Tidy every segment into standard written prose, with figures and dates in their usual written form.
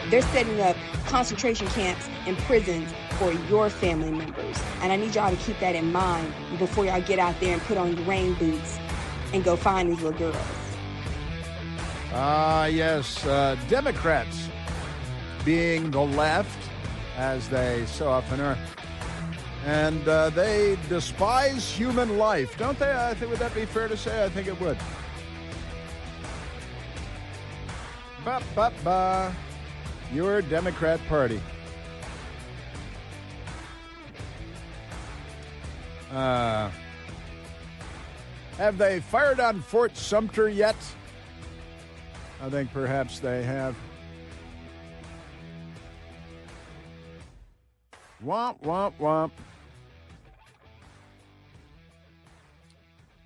They're setting up concentration camps and prisons for your family members. And I need y'all to keep that in mind before y'all get out there and put on your rain boots and go find these little girls. Yes, Democrats being the left, as they so often are. And they despise human life, don't they? I think, would that be fair to say? I think it would. Ba-ba-ba. Your Democrat Party. Have they fired on Fort Sumter yet? I think perhaps they have. Womp, womp, womp.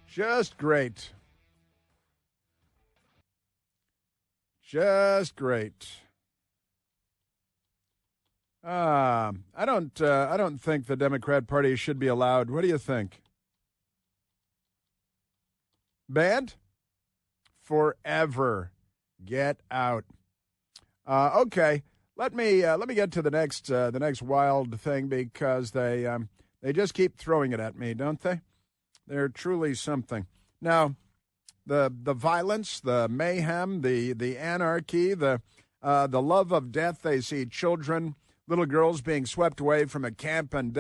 Just great. Just great. I don't think the Democrat Party should be allowed. What do you think? Banned? Forever. Get out. Okay. Let me get to the next wild thing, because they just keep throwing it at me, don't they? They're truly something. Now, the violence, the mayhem, the anarchy, the love of death. They see children, little girls being swept away from a camp, and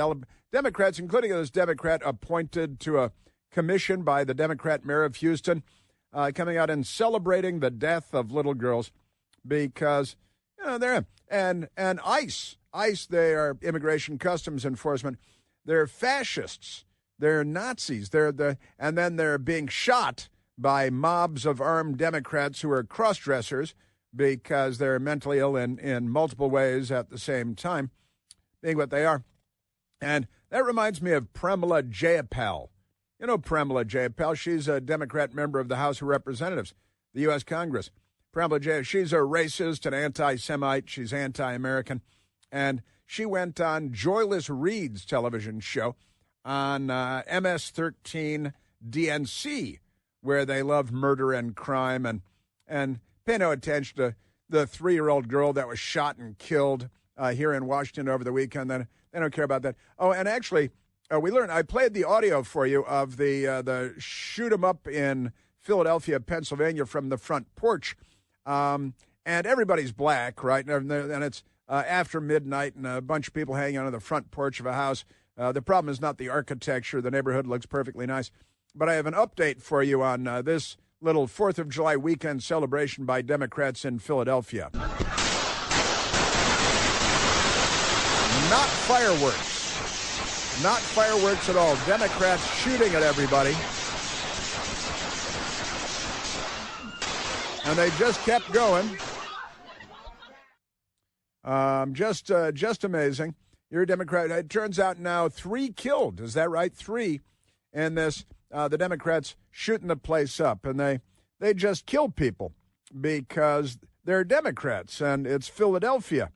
Democrats, including this Democrat appointed to a commission by the Democrat mayor of Houston, coming out and celebrating the death of little girls, because they're and ICE, they are Immigration Customs Enforcement. They're fascists. They're Nazis. And then they're being shot by mobs of armed Democrats who are cross-dressers, because they're mentally ill in multiple ways at the same time, being what they are. And that reminds me of Pramila Jayapal. You know Pramila Jayapal. She's a Democrat member of the House of Representatives, the U.S. Congress. Pramila Jayapal, she's a racist and anti-Semite. She's anti-American. And she went on Joyless Reed's television show on MS-13 DNC, where they love murder and crime, and pay no attention to the 3-year-old girl that was shot and killed here in Washington over the weekend. They don't care about that. Oh, and actually, I played the audio for you of the shoot 'em up in Philadelphia, Pennsylvania, from the front porch. And everybody's black, right? And it's after midnight, and a bunch of people hanging out on the front porch of a house. The problem is not the architecture. The neighborhood looks perfectly nice. But I have an update for you on this little 4th of July weekend celebration by Democrats in Philadelphia. Not fireworks. Not fireworks at all. Democrats shooting at everybody. And they just kept going. Just amazing. You're a Democrat. It turns out now 3 killed. Is that right? 3 in this. The Democrats shooting the place up, and they just kill people because they're Democrats, and it's Philadelphia.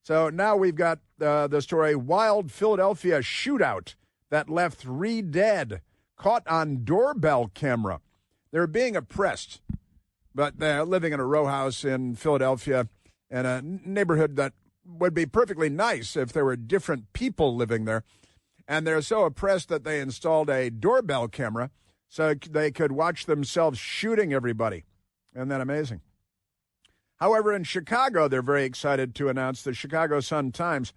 So now we've got the story, wild Philadelphia shootout that left 3 dead, caught on doorbell camera. They're being oppressed, but they're living in a row house in Philadelphia, in a neighborhood that would be perfectly nice if there were different people living there. And they're so oppressed that they installed a doorbell camera so they could watch themselves shooting everybody. Isn't that amazing? However, in Chicago, they're very excited to announce, the Chicago Sun-Times,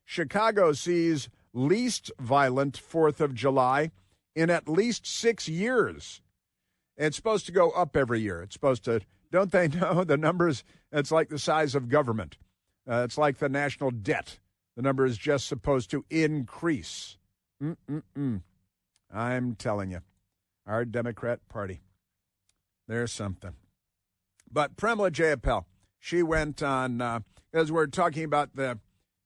Chicago sees least violent 4th of July in at least 6 years. It's supposed to go up every year. It's supposed to, don't they know the numbers? It's like the size of government. It's like the national debt. The number is just supposed to increase. I'm telling you, our Democrat Party, there's something. But Pramila Jayapal, she went on, as we're talking about the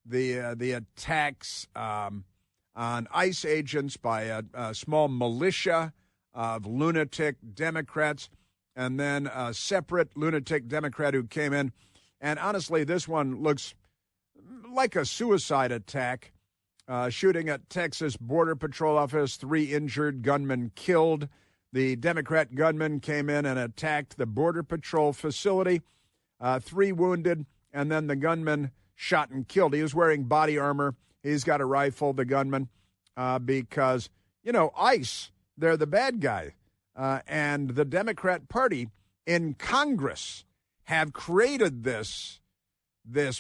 attacks on ICE agents by a small militia of lunatic Democrats, and then a separate lunatic Democrat who came in. And honestly, this one looks like a suicide attack, shooting at Texas Border Patrol office, 3 injured, gunmen killed. The Democrat gunman came in and attacked the Border Patrol facility, 3 wounded, and then the gunman shot and killed. He was wearing body armor. He's got a rifle, the gunman, because, ICE, they're the bad guy. And the Democrat Party in Congress have created this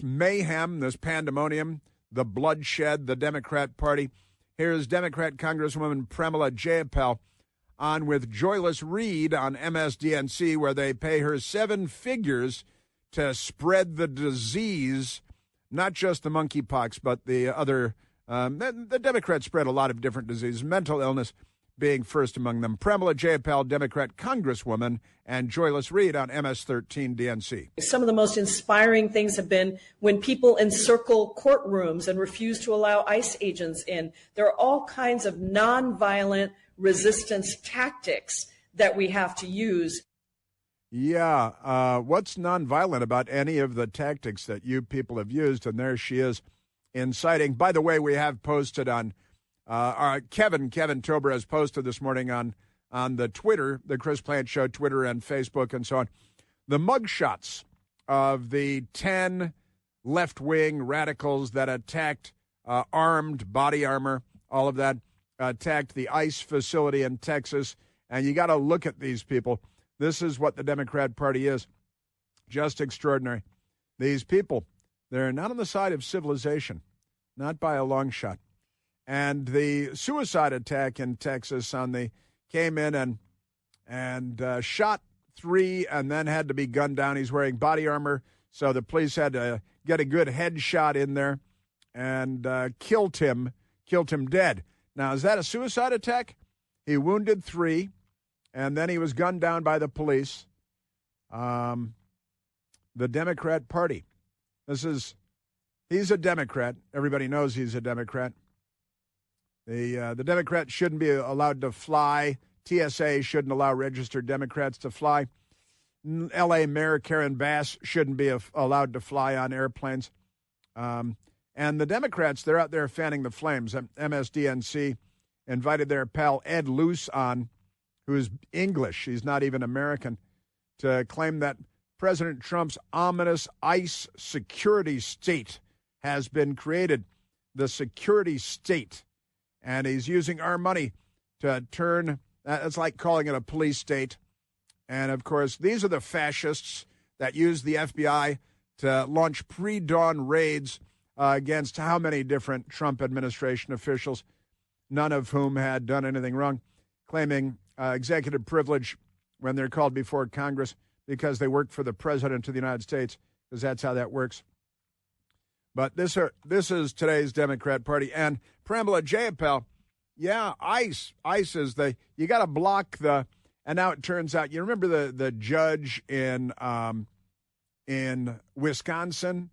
mayhem, this pandemonium, the bloodshed, the Democrat Party. Here's Democrat Congresswoman Pramila Jayapal on with Joyless Reed on MSDNC, where they pay her 7 figures to spread the disease, not just the monkeypox, but the other. The Democrats spread a lot of different diseases, mental illness being first among them. Pramila Jayapal, Democrat Congresswoman, and Joyless Reed on MS-13 DNC. Some of the most inspiring things have been when people encircle courtrooms and refuse to allow ICE agents in. There are all kinds of nonviolent resistance tactics that we have to use. Yeah, what's nonviolent about any of the tactics that you people have used? And there she is inciting. By the way, we have posted on Kevin Tober has posted this morning on the Twitter, the Chris Plant Show Twitter and Facebook and so on, the mugshots of the 10 left-wing radicals that attacked armed body armor, all of that, attacked the ICE facility in Texas. And you got to look at these people. This is what the Democrat Party is. Just extraordinary. These people, they're not on the side of civilization, not by a long shot. And the suicide attack in Texas came in and shot 3 and then had to be gunned down. He's wearing body armor, so the police had to get a good headshot in there and killed him dead. Now, is that a suicide attack? He wounded 3, and then he was gunned down by the police. The Democrat Party. He's a Democrat. Everybody knows he's a Democrat. The Democrats shouldn't be allowed to fly. TSA shouldn't allow registered Democrats to fly. L.A. Mayor Karen Bass shouldn't be allowed to fly on airplanes. And the Democrats, they're out there fanning the flames. MSDNC invited their pal Ed Luce on, who's English. He's not even American, to claim that President Trump's ominous ICE security state has been created. The security state. And he's using our money to turn, it's like calling it a police state. And, of course, these are the fascists that use the FBI to launch pre-dawn raids against how many different Trump administration officials, none of whom had done anything wrong, claiming executive privilege when they're called before Congress because they work for the President of the United States, because that's how that works. But this is today's Democrat Party. And Pramila Jayapal, yeah, ICE is you got to block the, and now it turns out, you remember the judge in Wisconsin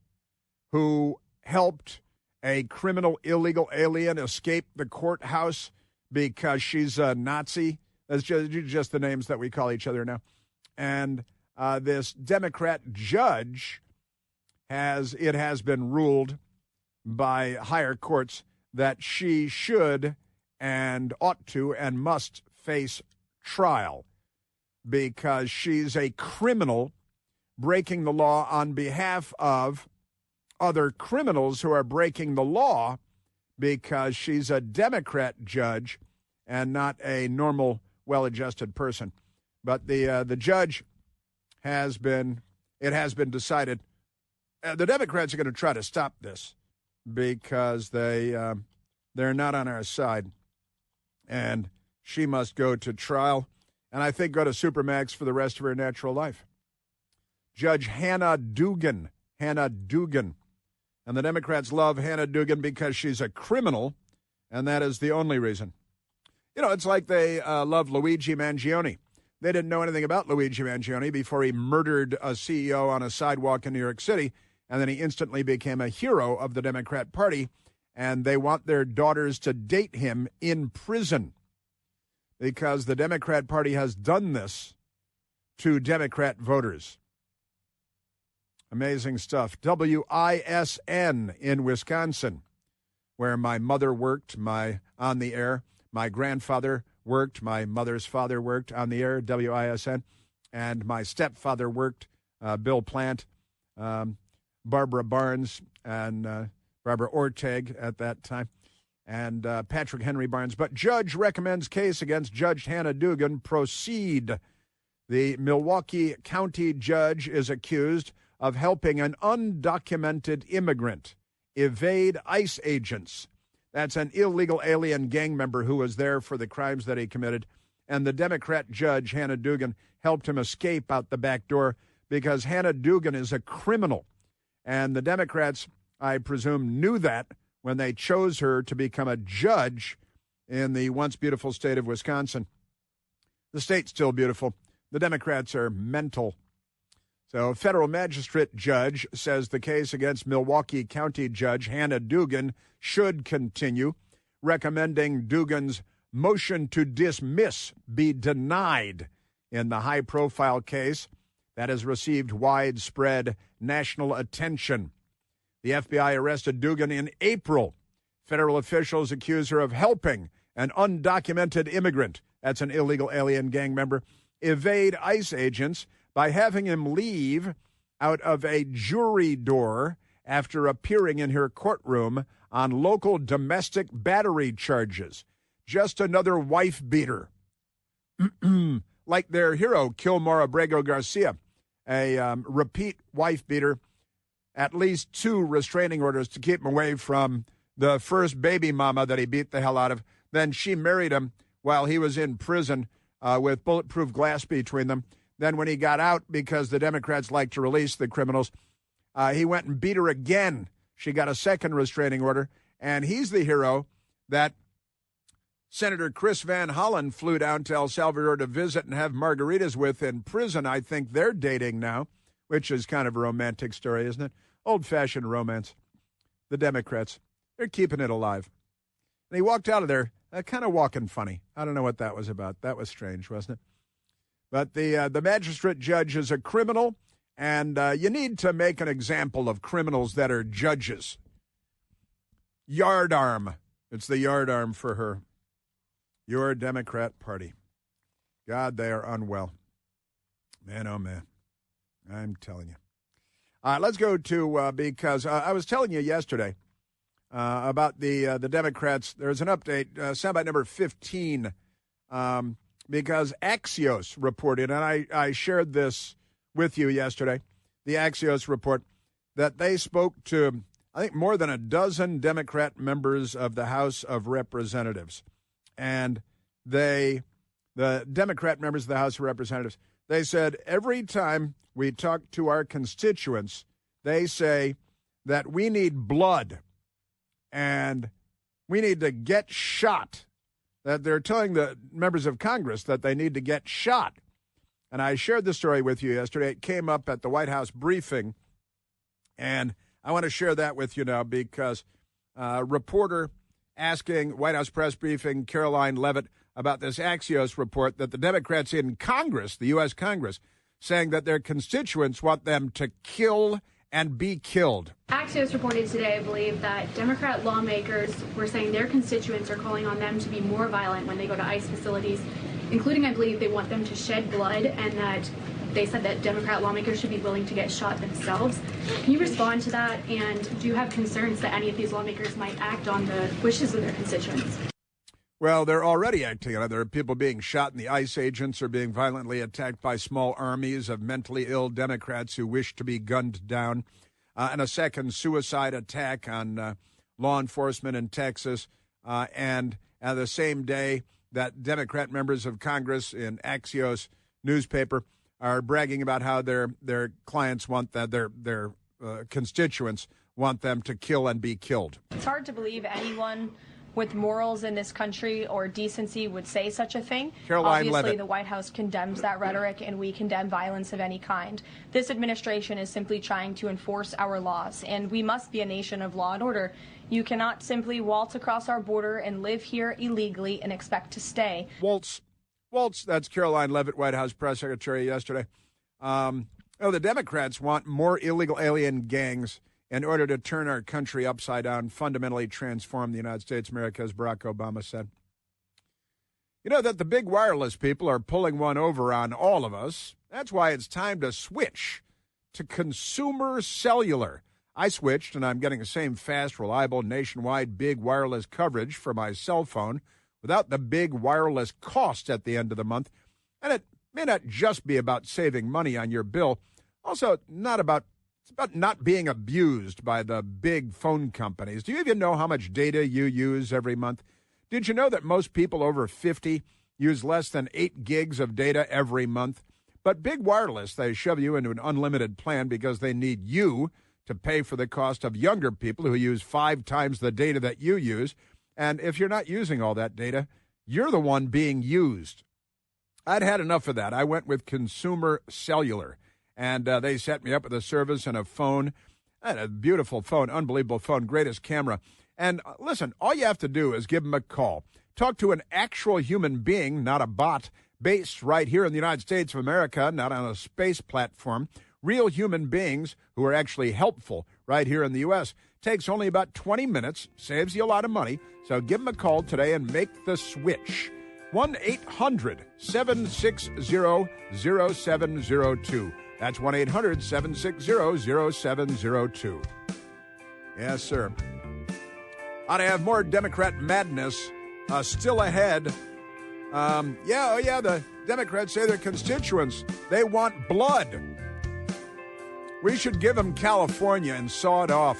who helped a criminal illegal alien escape the courthouse because she's a Nazi? That's just the names that we call each other now. And this Democrat judge has been ruled by higher courts that she should and ought to and must face trial because she's a criminal breaking the law on behalf of other criminals who are breaking the law because she's a Democrat judge and not a normal, well-adjusted person. But the judge has been decided. The Democrats are going to try to stop this because they're not on our side, and she must go to trial, and I think go to Supermax for the rest of her natural life. Judge Hannah Dugan, and the Democrats love Hannah Dugan because she's a criminal, and that is the only reason. You know, it's like they love Luigi Mangione. They didn't know anything about Luigi Mangione before he murdered a CEO on a sidewalk in New York City, and then he instantly became a hero of the Democrat Party, and they want their daughters to date him in prison because the Democrat Party has done this to Democrat voters. Amazing stuff. WISN in Wisconsin, where my mother worked on the air. My grandfather worked. My mother's father worked on the air, WISN. And my stepfather worked, Bill Plant. Barbara Barnes and Barbara Orteg at that time, and Patrick Henry Barnes. But judge recommends case against Judge Hannah Dugan proceed. The Milwaukee County judge is accused of helping an undocumented immigrant evade ICE agents. That's an illegal alien gang member who was there for the crimes that he committed. And the Democrat judge, Hannah Dugan, helped him escape out the back door because Hannah Dugan is a criminal. And the Democrats, I presume, knew that when they chose her to become a judge in the once beautiful state of Wisconsin. The state's still beautiful. The Democrats are mental. So a federal magistrate judge says the case against Milwaukee County Judge Hannah Dugan should continue, recommending Dugan's motion to dismiss be denied in the high-profile case that has received widespread national attention. The FBI arrested Dugan in April. Federal officials accuse her of helping an undocumented immigrant, that's an illegal alien gang member, evade ICE agents by having him leave out of a jury door after appearing in her courtroom on local domestic battery charges. Just another wife beater. Like their hero, Kilmore Abrego Garcia, a repeat wife beater, at least 2 restraining orders to keep him away from the first baby mama that he beat the hell out of. Then she married him while he was in prison with bulletproof glass between them. Then when he got out, because the Democrats like to release the criminals, he went and beat her again. She got a second restraining order, and he's the hero that Senator Chris Van Hollen flew down to El Salvador to visit and have margaritas with in prison. I think they're dating now, which is kind of a romantic story, isn't it? Old-fashioned romance. The Democrats, they're keeping it alive. And he walked out of there kind of walking funny. I don't know what that was about. That was strange, wasn't it? But the magistrate judge is a criminal, and you need to make an example of criminals that are judges. Yardarm. It's the yardarm for her. Your Democrat Party. God, they are unwell. Man, oh, man. I'm telling you. All right, let's go to, because I was telling you yesterday about the Democrats. There's an update, soundbite number 15, because Axios reported, and I shared this with you yesterday, the Axios report, that they spoke to, I think, more than a dozen Democrat members of the House of Representatives. And the Democrat members of the House of Representatives, they said every time we talk to our constituents, they say that we need blood and we need to get shot. That they're telling the members of Congress that they need to get shot. And I shared the story with you yesterday. It came up at the White House briefing, and I want to share that with you now because a reporter asking White House press briefing Caroline Leavitt about this Axios report that the Democrats in Congress, the U.S. Congress, saying that their constituents want them to kill and be killed. Axios reported today, I believe, that Democrat lawmakers were saying their constituents are calling on them to be more violent when they go to ICE facilities, including, I believe, they want them to shed blood, and that they said that Democrat lawmakers should be willing to get shot themselves. Can you respond to that? And do you have concerns that any of these lawmakers might act on the wishes of their constituents? Well, they're already acting on it. There are people being shot, and the ICE agents are being violently attacked by small armies of mentally ill Democrats who wish to be gunned down. And a second suicide attack on law enforcement in Texas. And the same day that Democrat members of Congress in Axios newspaper are bragging about how their clients want that their constituents want them to kill and be killed. It's hard to believe anyone with morals in this country or decency would say such a thing. Caroline Obviously, Leavitt. The White House condemns that rhetoric, and we condemn violence of any kind. This administration is simply trying to enforce our laws, and we must be a nation of law and order. You cannot simply waltz across our border and live here illegally and expect to stay. Waltz, that's Caroline Leavitt, White House press secretary yesterday. The Democrats want more illegal alien gangs in order to turn our country upside down, fundamentally transform the United States of America, as Barack Obama said. You know that the big wireless people are pulling one over on all of us. That's why it's time to switch to Consumer Cellular. I switched, and I'm getting the same fast, reliable, nationwide, big wireless coverage for my cell phone without the big wireless cost at the end of the month. And it may not just be about saving money on your bill. Also, it's about not being abused by the big phone companies. Do you even know how much data you use every month? Did you know that most people over 50 use less than 8 gigs of data every month? But Big Wireless, they shove you into an unlimited plan because they need you to pay for the cost of younger people who use 5 times the data that you use. And if you're not using all that data, you're the one being used. I'd had enough of that. I went with Consumer Cellular, and they set me up with a service and a phone. I had a beautiful phone, unbelievable phone, greatest camera. And listen, all you have to do is give them a call. Talk to an actual human being, not a bot, based right here in the United States of America, not on a space platform. Real human beings who are actually helpful right here in the U.S. Takes only about 20 minutes, saves you a lot of money. So give them a call today and make the switch. 1-800-760-0702. That's 1-800-760-0702. Yes, sir. Ought to have more Democrat madness still ahead. The Democrats say their constituents, they want blood. We should give them California and saw it off.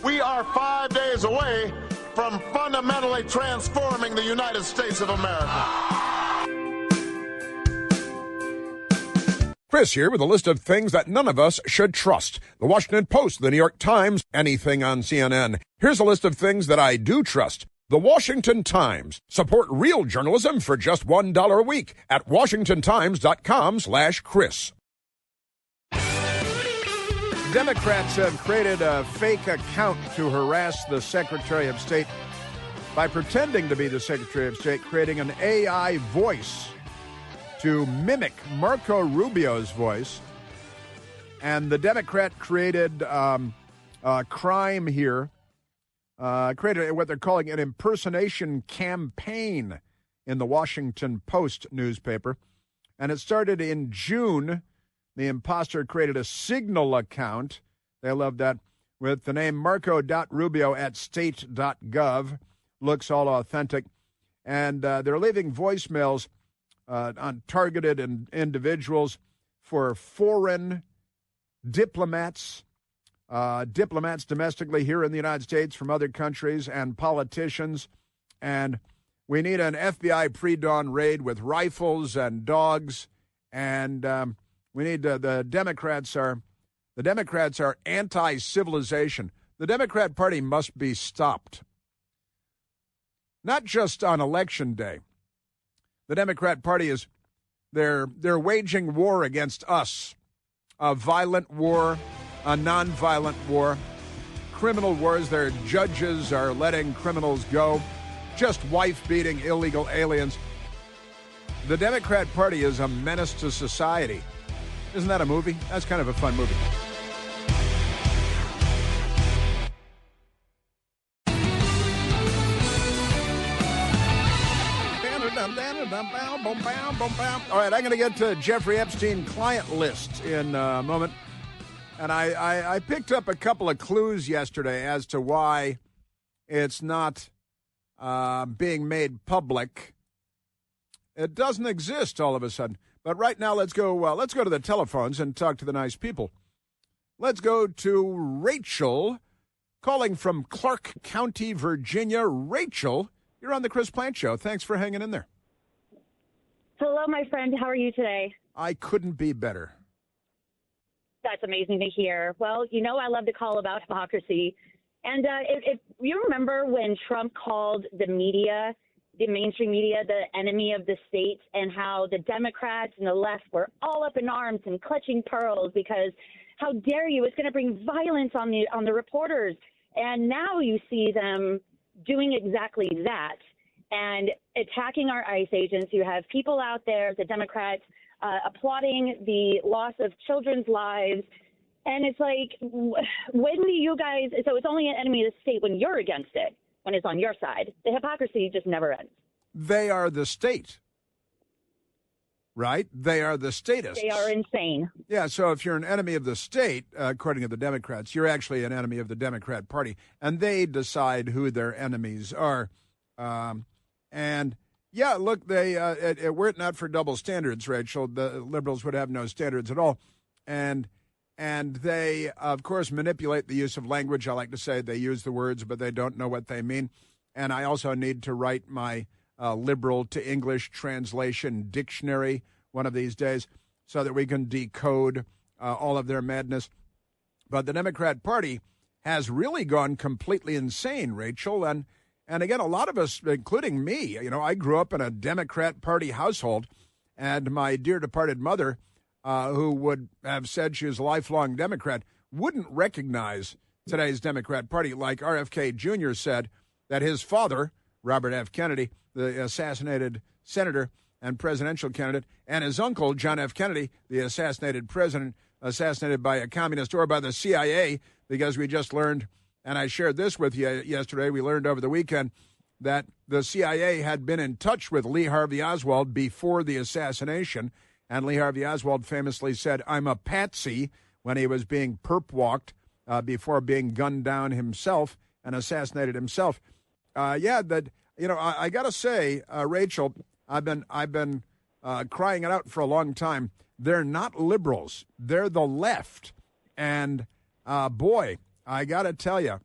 We are 5 days away from fundamentally transforming the United States of America. Chris here with a list of things that none of us should trust. The Washington Post, the New York Times, anything on CNN. Here's a list of things that I do trust. The Washington Times. Support real journalism for just $1 a week at washingtontimes.com/Chris. Democrats have created a fake account to harass the Secretary of State by pretending to be the Secretary of State, creating an AI voice to mimic Marco Rubio's voice. And the Democrat created a crime here, created what they're calling an impersonation campaign in the Washington Post newspaper. And it started in June. The imposter created a Signal account. They love that. With the name marco.rubio@state.gov. Looks all authentic. And they're leaving voicemails on targeted individuals for foreign diplomats, diplomats domestically here in the United States from other countries, and politicians. And we need an FBI pre-dawn raid with rifles and dogs. And we need the Democrats are anti-civilization. The Democrat Party must be stopped. Not just on Election Day. The Democrat Party they're waging war against us. A violent war, a nonviolent war, criminal wars. Their judges are letting criminals go, just wife-beating illegal aliens. The Democrat Party is a menace to society. Isn't that a movie? That's kind of a fun movie. All right, I'm going to get to Jeffrey Epstein client list in a moment. And I picked up a couple of clues yesterday as to why it's not being made public. It doesn't exist all of a sudden. But right now, let's go to the telephones and talk to the nice people. Let's go to Rachel, calling from Clark County, Virginia. Rachel, you're on the Chris Plant Show. Thanks for hanging in there. Hello, my friend. How are you today? I couldn't be better. That's amazing to hear. Well, you know I love to call about hypocrisy. And if you remember when Trump called the media, the mainstream media, the enemy of the state, and how the Democrats and the left were all up in arms and clutching pearls because how dare you, it's going to bring violence on the reporters. And now you see them doing exactly that and attacking our ICE agents. You have people out there, the Democrats, applauding the loss of children's lives. And it's like, when do you guys, so it's only an enemy of the state when you're against it, when it's on your side. The hypocrisy just never ends. They are the state. right? They are the statists. They are insane. Yeah, so if you're an enemy of the state, according to the Democrats, you're actually an enemy of the Democrat Party, and they decide who their enemies are. And yeah, look, were it not for double standards, Rachel, the liberals would have no standards at all. And they, of course, manipulate the use of language. I like to say they use the words, but they don't know what they mean. And I also need to write my liberal to English translation dictionary one of these days so that we can decode all of their madness. But the Democrat Party has really gone completely insane, Rachel. And again, a lot of us, including me, I grew up in a Democrat Party household, and my dear departed mother, who would have said she was a lifelong Democrat, wouldn't recognize today's Democrat Party, like RFK Jr. said that his father, Robert F. Kennedy, the assassinated senator and presidential candidate, and his uncle, John F. Kennedy, the assassinated president, assassinated by a communist or by the CIA, because we just learned, and I shared this with you yesterday, we learned over the weekend that the CIA had been in touch with Lee Harvey Oswald before the assassination, and Lee Harvey Oswald famously said, "I'm a patsy," when he was being perp-walked before being gunned down himself and assassinated himself. I got to say, Rachel, I've been crying it out for a long time. They're not liberals. They're the left. And, boy, I got to tell you,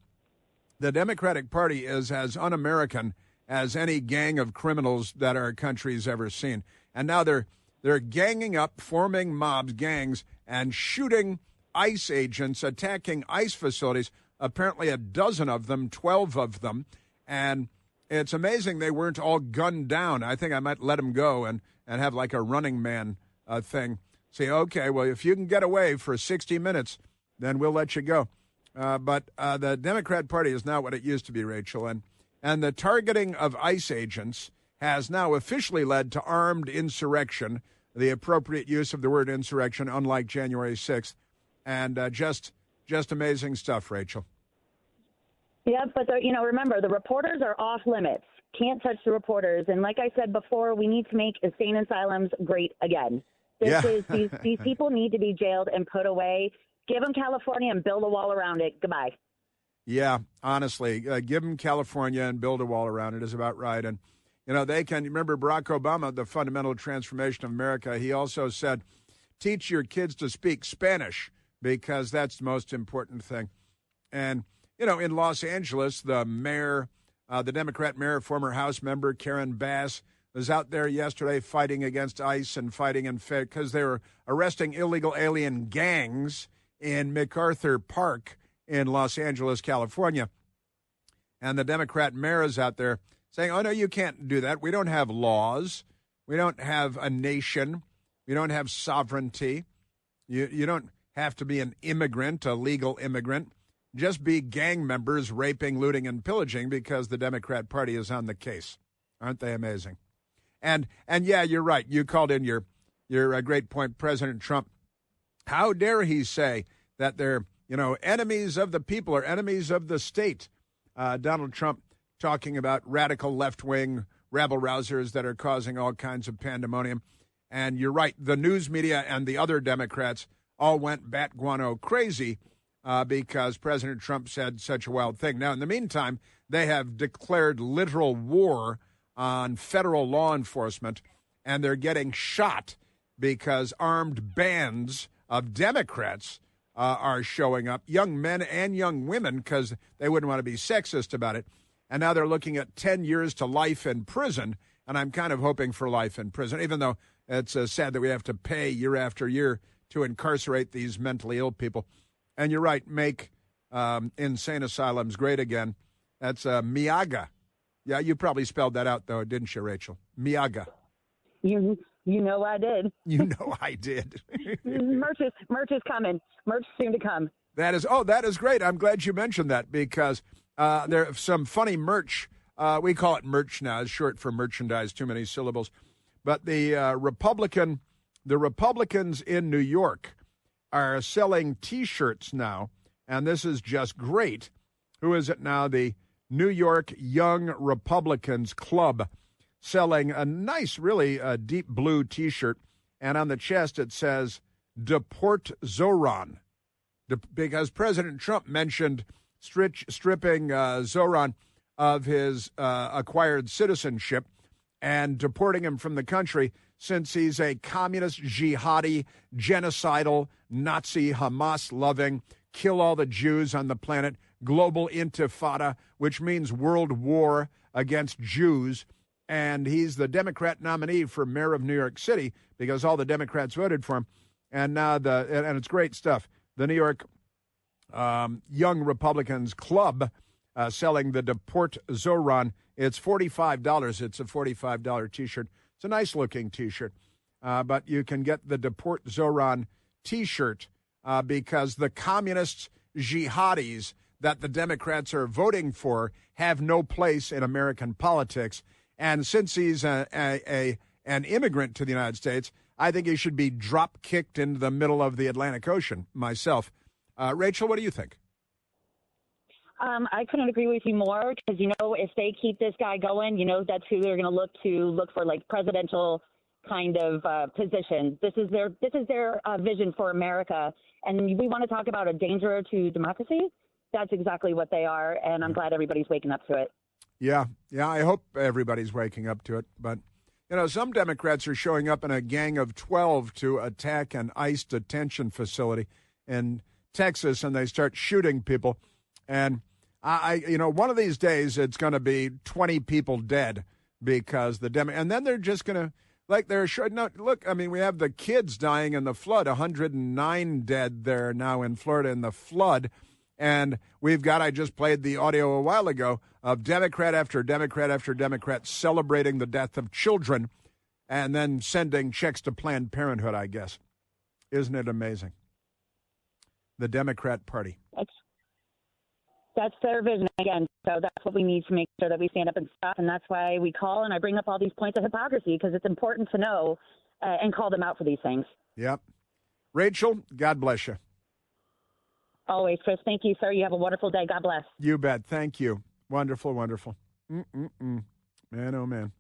the Democratic Party is as un-American as any gang of criminals that our country's ever seen. And now they're ganging up, forming mobs, gangs, and shooting ICE agents, attacking ICE facilities, apparently a dozen of them, 12 of them. And it's amazing they weren't all gunned down. I think I might let them go and have like a Running Man thing. Say, okay, well, if you can get away for 60 minutes, then we'll let you go. But the Democrat Party is not what it used to be, Rachel. And the targeting of ICE agents has now officially led to armed insurrection, the appropriate use of the word insurrection, unlike January 6th. And just amazing stuff, Rachel. Yeah, but remember, the reporters are off limits. Can't touch the reporters. And like I said before, we need to make insane asylums great again. These people need to be jailed and put away. Give them California and build a wall around it. Goodbye. Yeah, honestly, give them California and build a wall around it is about right. And, they can remember Barack Obama, the fundamental transformation of America. He also said, teach your kids to speak Spanish because that's the most important thing. And, in Los Angeles, the mayor, the Democrat mayor, former House member Karen Bass, was out there yesterday fighting against ICE and fighting because they were arresting illegal alien gangs in MacArthur Park in Los Angeles, California. And the Democrat mayor is out there saying, oh, no, you can't do that. We don't have laws. We don't have a nation. We don't have sovereignty. You don't have to be an immigrant, a legal immigrant. Just be gang members raping, looting, and pillaging because the Democrat Party is on the case. Aren't they amazing? And yeah, you're right. You called in your great point, President Trump. How dare he say that they're, enemies of the people or enemies of the state? Donald Trump talking about radical left-wing rabble-rousers that are causing all kinds of pandemonium. And you're right. The news media and the other Democrats all went bat guano crazy because President Trump said such a wild thing. Now, in the meantime, they have declared literal war on federal law enforcement, and they're getting shot because armed bands of Democrats are showing up, young men and young women, because they wouldn't want to be sexist about it. And now they're looking at 10 years to life in prison, and I'm kind of hoping for life in prison, even though it's sad that we have to pay year after year to incarcerate these mentally ill people. And you're right, make insane asylums great again. That's MIAGA. Yeah, you probably spelled that out, though, didn't you, Rachel? MIAGA. You know I did. You know I did. Merch is coming. Merch soon to come. That is great. I'm glad you mentioned that because there's some funny merch. We call it merch now. It's short for merchandise, too many syllables. But the Republicans in New York are selling T-shirts now, and this is just great. Who is it now? The New York Young Republicans Club selling a nice, really deep blue T-shirt and on the chest it says, "Deport Zoran," because President Trump mentioned stripping Zoran of his acquired citizenship and deporting him from the country since he's a communist, jihadi, genocidal, Nazi, Hamas-loving, kill all the Jews on the planet, global intifada, which means world war against Jews. And he's the Democrat nominee for mayor of New York City because all the Democrats voted for him. And now and it's great stuff. The New York Young Republicans Club selling the Deport Zoran. It's $45. It's a $45 T-shirt. It's a nice-looking T-shirt. But you can get the Deport Zoran T-shirt because the communist jihadis that the Democrats are voting for have no place in American politics. And since he's an immigrant to the United States, I think he should be drop-kicked into the middle of the Atlantic Ocean myself. Rachel, what do you think? I couldn't agree with you more because, if they keep this guy going, that's who they're going to look for, like presidential kind of position. This is their vision for America. And we want to talk about a danger to democracy. That's exactly what they are. And I'm glad everybody's waking up to it. Yeah, I hope everybody's waking up to it. But, some Democrats are showing up in a gang of 12 to attack an ICE detention facility in Texas, and they start shooting people. And one of these days it's going to be 20 people dead because and then they're just going to, we have the kids dying in the flood, 109 dead there now in Florida in the flood. And I just played the audio a while ago of Democrat after Democrat after Democrat celebrating the death of children and then sending checks to Planned Parenthood, I guess. Isn't it amazing? The Democrat Party. That's their vision again. So that's what we need to make sure that we stand up and stop. And that's why we call and I bring up all these points of hypocrisy because it's important to know and call them out for these things. Yep. Rachel, God bless you. Always, Chris. Thank you, sir. You have a wonderful day. God bless. You bet. Thank you. Wonderful, wonderful. Man, oh, man.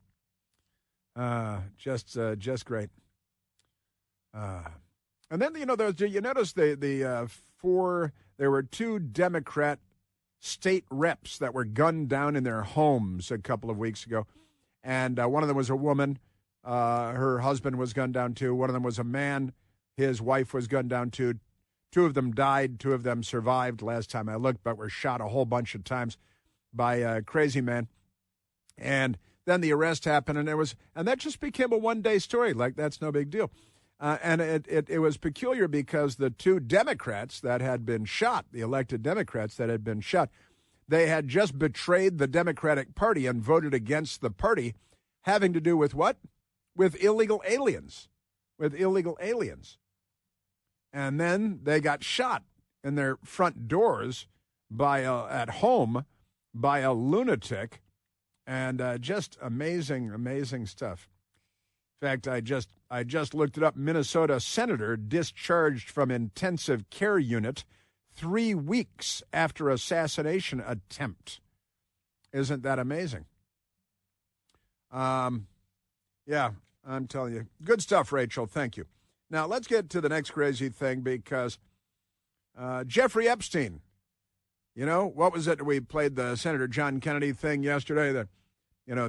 Just great. And then, you notice there were two Democrat state reps that were gunned down in their homes a couple of weeks ago. And one of them was a woman. Her husband was gunned down too. One of them was a man. His wife was gunned down too. Two of them died. Two of them survived last time I looked, but were shot a whole bunch of times by a crazy man. And then the arrest happened, and that just became a one-day story. Like, that's no big deal. And it was peculiar because the two Democrats that had been shot, the elected Democrats that had been shot, they had just betrayed the Democratic Party and voted against the party, having to do with what? With illegal aliens. And then they got shot in their front doors at home by a lunatic, and just amazing stuff. In fact, I just looked it up. Minnesota senator discharged from intensive care unit 3 weeks after assassination attempt. Isn't that amazing? Yeah, I'm telling you. Good stuff, Rachel. Thank you. Now, let's get to the next crazy thing because Jeffrey Epstein, what was it? We played the Senator John Kennedy thing yesterday, that,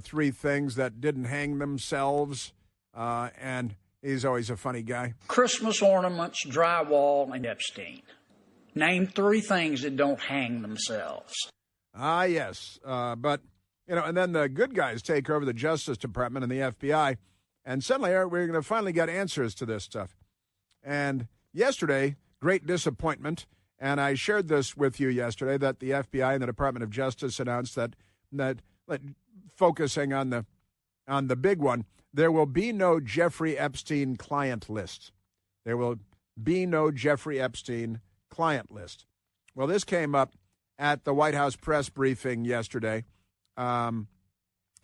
3 things that didn't hang themselves. And he's always a funny guy. Christmas ornaments, drywall, and Epstein. Name 3 things that don't hang themselves. Yes. But, and then the good guys take over the Justice Department and the FBI. And suddenly we're going to finally get answers to this stuff. And yesterday, great disappointment. And I shared this with you yesterday that the FBI and the Department of Justice announced that focusing on the big one, there will be no Jeffrey Epstein client list. There will be no Jeffrey Epstein client list. Well, this came up at the White House press briefing yesterday. And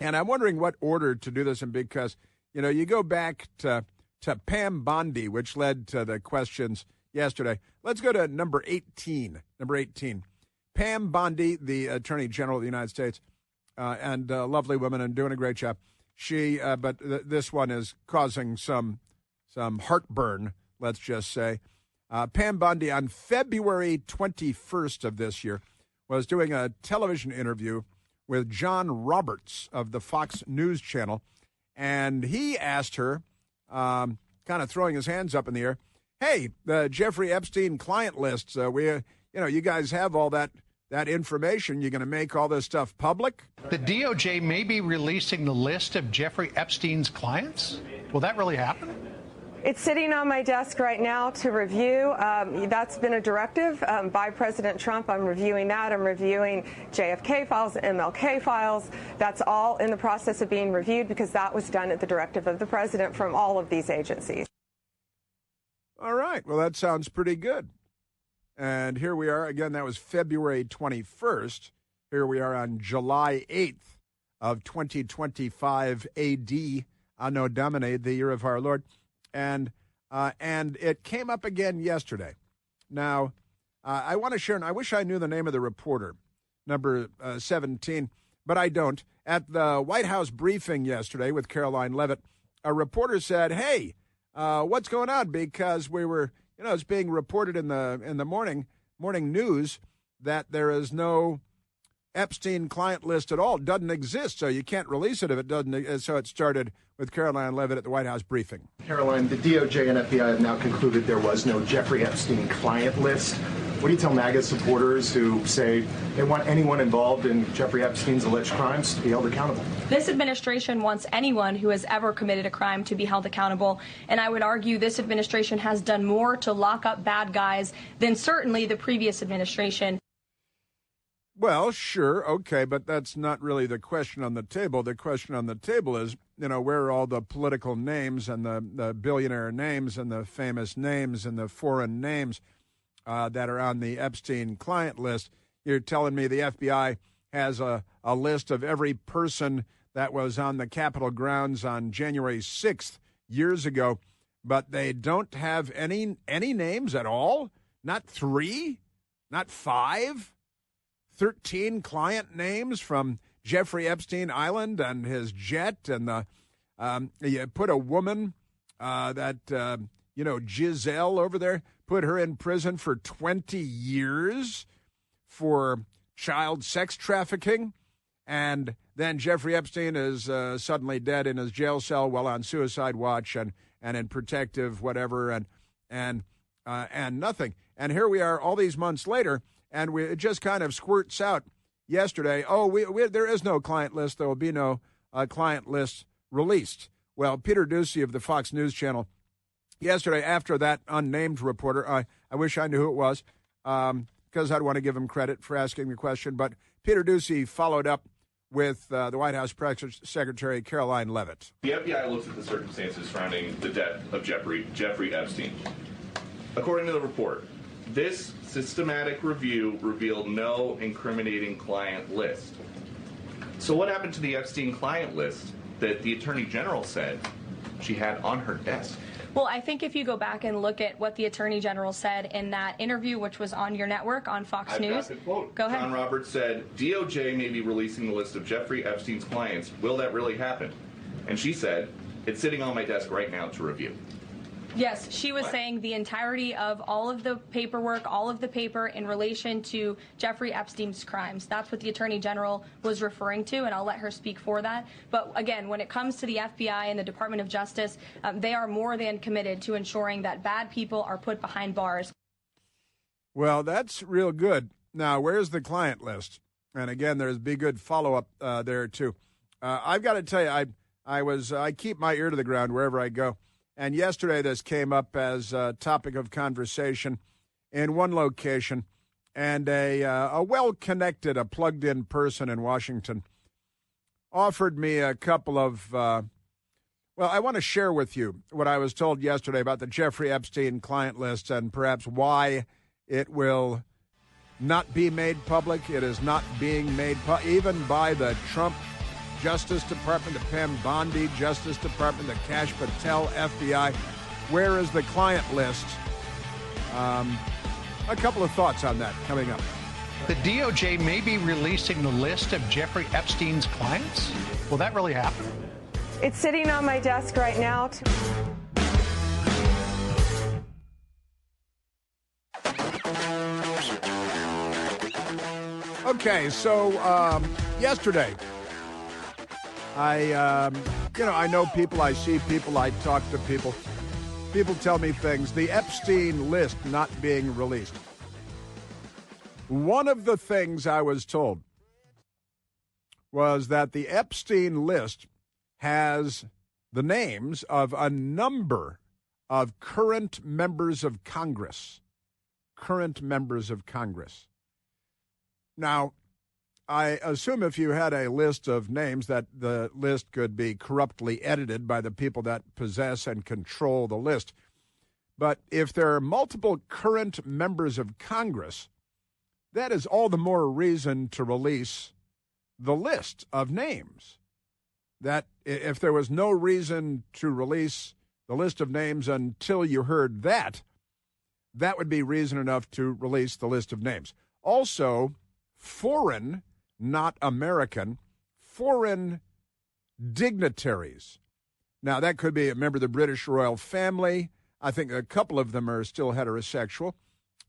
I'm wondering what order to do this in because, you go back to Pam Bondi, which led to the questions yesterday. Let's go to number 18. Number 18. Pam Bondi, the Attorney General of the United States, and a lovely woman and doing a great job. But this one is causing some some heartburn, let's just say. Pam Bondi, on February 21st of this year, was doing a television interview with John Roberts of the Fox News Channel, and he asked her, kind of throwing his hands up in the air, hey, the Jeffrey Epstein client lists, you guys have all that information. You're going to make all this stuff public? The DOJ may be releasing the list of Jeffrey Epstein's clients? Will that really happen? It's sitting on my desk right now to review. That's been a directive by President Trump. I'm reviewing that. I'm reviewing JFK files, MLK files. That's all in the process of being reviewed because that was done at the directive of the president from all of these agencies. All right. Well, that sounds pretty good. And here we are. Again, that was February 21st. Here we are on July 8th of 2025 A.D., Anno Domini, the year of our Lord. And it came up again yesterday. Now, I want to share, and I wish I knew the name of the reporter, number 17, but I don't. At the White House briefing yesterday with Caroline Leavitt, a reporter said, hey, what's going on? Because we were, it's being reported in the morning news that there is no Epstein client list at all. It doesn't exist, so you can't release it if it doesn't. So it started with Caroline Leavitt at the White House briefing. Caroline, the DOJ and FBI have now concluded there was no Jeffrey Epstein client list. What do you tell MAGA supporters who say they want anyone involved in Jeffrey Epstein's alleged crimes to be held accountable? This administration wants anyone who has ever committed a crime to be held accountable, and I would argue this administration has done more to lock up bad guys than certainly the previous administration. Well, sure, okay, but that's not really the question on the table. The question on the table is, where are all the political names and the billionaire names and the famous names and the foreign names that are on the Epstein client list? You're telling me the FBI has a list of every person that was on the Capitol grounds on January 6th years ago, but they don't have any names at all? Not 3? Not 5? 13 client names from Jeffrey Epstein Island and his jet, and you put a woman Giselle over there, put her in prison for 20 years for child sex trafficking, and then Jeffrey Epstein is suddenly dead in his jail cell while on suicide watch and in protective whatever, and nothing. And here we are all these months later, and it just kind of squirts out yesterday. There is no client list. There will be no client list released. Well, Peter Doocy of the Fox News Channel, yesterday after that unnamed reporter, I wish I knew who it was because I'd want to give him credit for asking the question, but Peter Doocy followed up with the White House Press Secretary Caroline Leavitt. The FBI looks at the circumstances surrounding the death of Jeffrey Epstein. According to the report, this systematic review revealed no incriminating client list. So what happened to the Epstein client list that the Attorney General said she had on her desk? Well, I think if you go back and look at what the Attorney General said in that interview, which was on your network on Fox News. Got the quote. Go ahead. John Roberts said, DOJ may be releasing the list of Jeffrey Epstein's clients. Will that really happen? And she said, it's sitting on my desk right now to review. Yes, she was saying the entirety of all of the paperwork, all of the paper in relation to Jeffrey Epstein's crimes. That's what the Attorney General was referring to, and I'll let her speak for that. But again, when it comes to the FBI and the Department of Justice, they are more than committed to ensuring that bad people are put behind bars. Well, that's real good. Now, where's the client list? And again, there's be good follow-up there, too. I've got to tell you, I keep my ear to the ground wherever I go. And yesterday this came up as a topic of conversation in one location, and a well-connected, a plugged-in person in Washington offered me a couple of, I want to share with you what I was told yesterday about the Jeffrey Epstein client list and perhaps why it will not be made public. It is not being made public, even by the Trump Justice Department, the Pam Bondi Justice Department, the Kash Patel FBI. Where is the client list? A couple of thoughts on that coming up. The DOJ may be releasing the list of Jeffrey Epstein's clients. Will that really happen? It's sitting on my desk right now. Okay, so yesterday, I know people, I see people, I talk to people. People tell me things. The Epstein list not being released. One of the things I was told was that the Epstein list has the names of a number of current members of Congress. Current members of Congress. Now, I assume if you had a list of names that the list could be corruptly edited by the people that possess and control the list. But if there are multiple current members of Congress, that is all the more reason to release the list of names. That if there was no reason to release the list of names until you heard that, that would be reason enough to release the list of names. Also, foreign, not American, foreign dignitaries. Now, that could be a member of the British royal family. I think a couple of them are still heterosexual.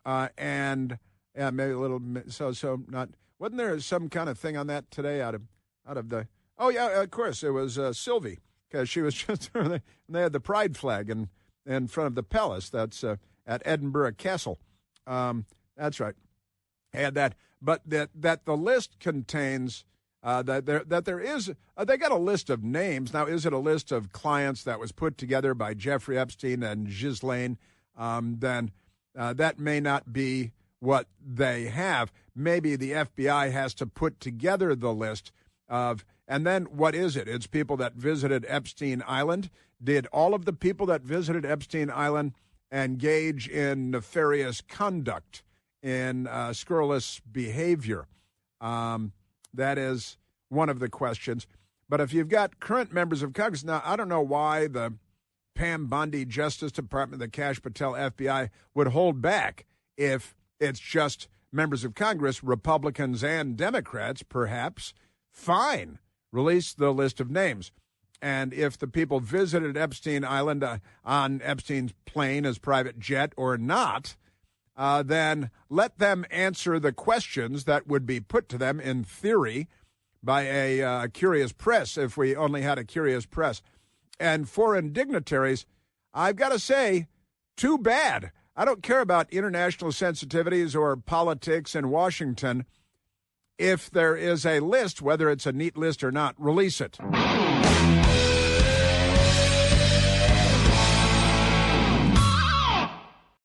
And maybe a little, so not. Wasn't there some kind of thing on that today out of the, oh, yeah, of course, it was Sylvie, because she was just, they had the pride flag in front of the palace. That's at Edinburgh Castle. That's right. Had that. But that the list contains that there is they got a list of names. Now, is it a list of clients that was put together by Jeffrey Epstein and Ghislaine? Then that may not be what they have. Maybe the FBI has to put together the list of, and then what is it? It's people that visited Epstein Island. Did all of the people that visited Epstein Island engage in nefarious conduct, in scurrilous behavior? That is one of the questions. But if you've got current members of Congress, now I don't know why the Pam Bondi Justice Department, the Kash Patel FBI would hold back if it's just members of Congress, Republicans and Democrats, perhaps. Fine. Release the list of names. And if the people visited Epstein Island on Epstein's plane as private jet or not, then let them answer the questions that would be put to them in theory by a curious press, if we only had a curious press. And foreign dignitaries, I've got to say, too bad. I don't care about international sensitivities or politics in Washington. If there is a list, whether it's a neat list or not, release it.